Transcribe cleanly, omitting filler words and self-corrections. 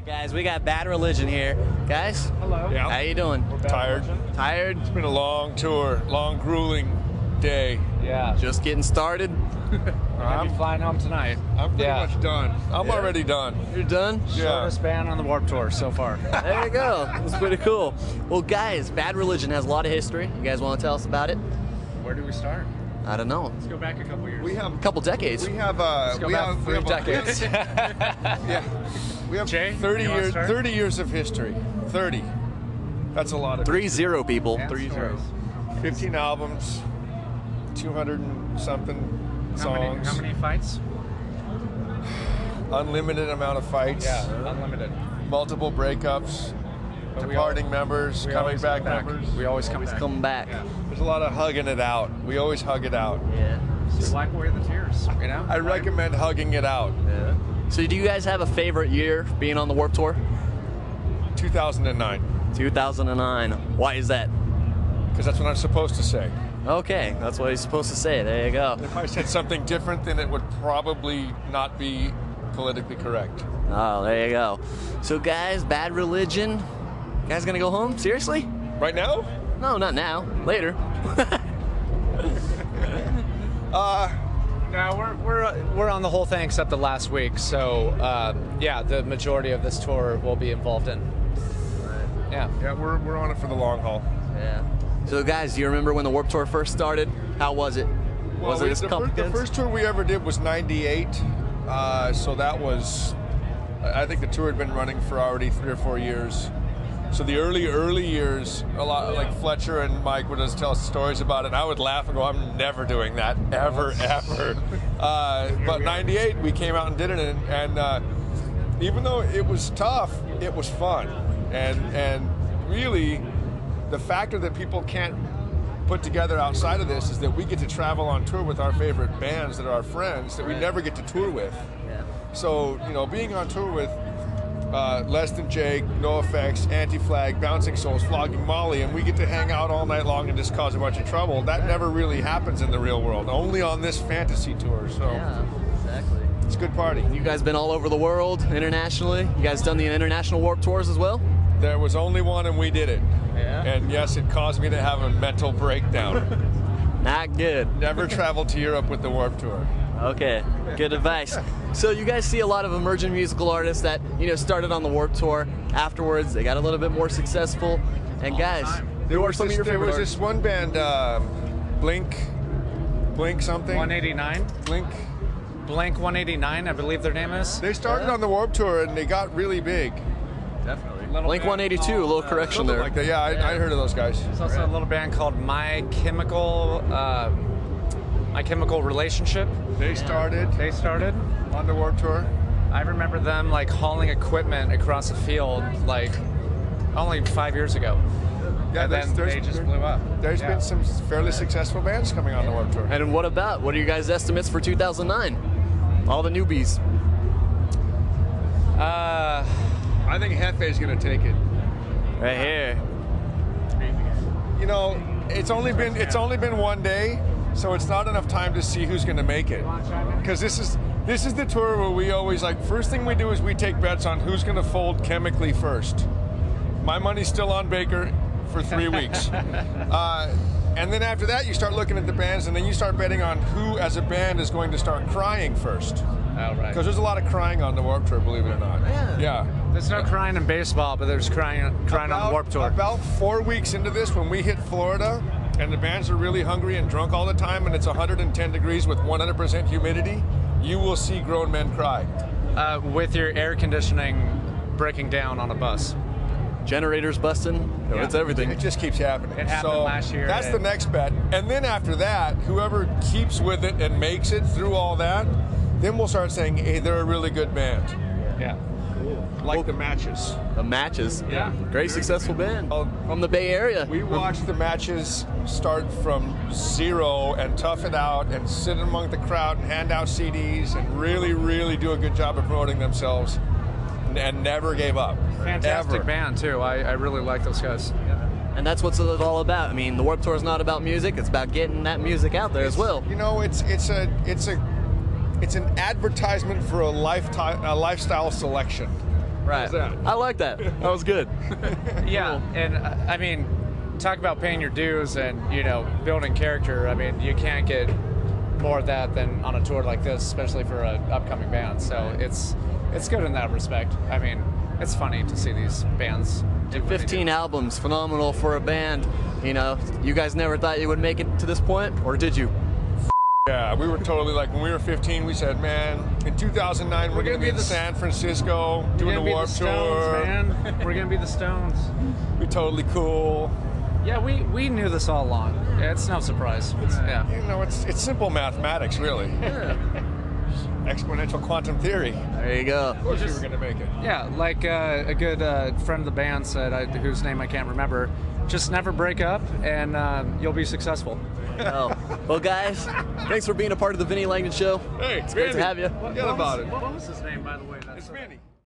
right, guys, we got Bad Religion here. Guys, hello. Yeah. How you doing? We're Tired. Tired? It's been a long tour, long, grueling day. Yeah. Just getting started? I'll be flying home tonight. I'm pretty much done. I'm already done. You're done? Yeah. Shortest band on the Warped Tour so far. There you go. That's pretty cool. Well, guys, Bad Religion has a lot of history. You guys want to tell us about it? Where do we start? I don't know. Let's go back a couple years. We have A couple decades. we have Let's go back 3 decades. yeah. We have Jay, 30 you wanna years start? 30 years of history. 30. That's a lot of 3-0, people. And 3 stories. 15 albums, 200 and something songs. How many fights? Unlimited amount of fights. Yeah, unlimited. Multiple breakups. But Departing members, we coming always back come members. We always come back. Come back. Yeah. There's a lot of hugging it out. We always hug it out. Yeah. Just wipe away the tears, you know? I recommend hugging it out. Yeah. So do you guys have a favorite year being on the Warped Tour? 2009. 2009. Why is that? Because that's what I'm supposed to say. Okay, that's what he's supposed to say. There you go. If I said something different, then it would probably not be politically correct. Oh, there you go. So guys, Bad Religion. You guys gonna go home? Seriously? Right now? No, not now. Later. No, we're on the whole thing except the last week. So yeah, the majority of this tour will be involved in. Yeah. Yeah, we're on it for the long haul. Yeah. So guys, do you remember when the Warped Tour first started? How was it? Was it as the complicated? first tour we ever did was '98. So that was, I think the tour had been running for already 3 or 4 years. So the early years, a lot like Fletcher and Mike would just tell us stories about it. And I would laugh and go, "I'm never doing that, ever." But '98, we came out and did it, and even though it was tough, it was fun, and really, the factor that people can't put together outside of this is that we get to travel on tour with our favorite bands that are our friends that we never get to tour with. Yeah. So being on tour with Less Than Jake, No Effects, Anti-Flag, Bouncing Souls, Flogging Molly, and we get to hang out all night long and just cause a bunch of trouble. That never really happens in the real world, only on this fantasy tour. So Yeah, exactly. it's a good party. You guys been all over the world, internationally? You guys done the international Warped Tours as well? There was only one and we did it. Yeah. And yes, it caused me to have a mental breakdown. Not good. Never traveled to Europe with the Warped Tour. Okay, good advice. So you guys see a lot of emerging musical artists that, started on the Warped Tour. Afterwards, they got a little bit more successful. And guys, who are some of your There favorite was artists? this one band, Blink something. 189. Blink 189, I believe their name is. They started on the Warped Tour and they got really big. Definitely. Little Blink band 182, a little called, correction Something there. like that. Yeah, I heard of those guys. There's also a little band called My Chemical Relationship. They started They started. on the Warped Tour. I remember them like hauling equipment across a field like only 5 years ago. Yeah, And then they just blew up. There's Yeah. been some fairly successful bands coming on the Warped Tour. And what are your guys' estimates for 2009? All the newbies. I think Hefe's going to take it. Right here. It's only been one day, so it's not enough time to see who's going to make it. Because this is the tour where we always first thing we do is we take bets on who's going to fold chemically first. My money's still on Baker for 3 weeks. And then after that, you start looking at the bands, and then you start betting on who, as a band, is going to start crying first. Oh, right. Because there's a lot of crying on the Warped Tour, believe it or not. Yeah. There's no crying in baseball, but there's crying on the Warped Tour. About 4 weeks into this, when we hit Florida, and the bands are really hungry and drunk all the time, and it's 110 degrees with 100% humidity, you will see grown men cry. With your air conditioning breaking down on a bus. Generators busting. Yeah. It's everything. It just keeps happening. It happened last year. That's the next bet. And then after that, whoever keeps with it and makes it through all that, then we'll start saying, hey, they're a really good band. Yeah. Like the Matches. The Matches. Yeah. Great successful band from the Bay Area. We watched the Matches start from zero and tough it out and sit among the crowd and hand out CDs and really, really do a good job of promoting themselves and never gave up. Fantastic Ever. band, too. I really like those guys. And that's what it's all about. I mean, the Warped Tour is not about music. It's about getting that music out there as well. It's an advertisement for a lifestyle selection. Right. How's that? I like that. That was good. Yeah, and I mean, talk about paying your dues and, you know, building character. I mean, you can't get more of that than on a tour like this, especially for an upcoming band. So it's good in that respect. I mean, it's funny to see these bands do what they do. 15 albums, phenomenal for a band. You know, you guys never thought you would make it to this point, or did you? Yeah, we were totally like, when we were 15, we said, man, in 2009, we're going to be in San Francisco doing a Warped Tour. Man. We're going to be the Stones. Be totally cool. Yeah, we knew this all along. It's no surprise. Yeah. You know, it's simple mathematics, really. Exponential quantum theory. There you go. Of course we were going to make it. Yeah, like a good friend of the band said, whose name I can't remember, just never break up and you'll be successful. Oh. Well, guys, thanks for being a part of the Vinnie Langdon Show. Hey, It's great to have you. Forget about it. What was his name, by the way? It's Vinnie.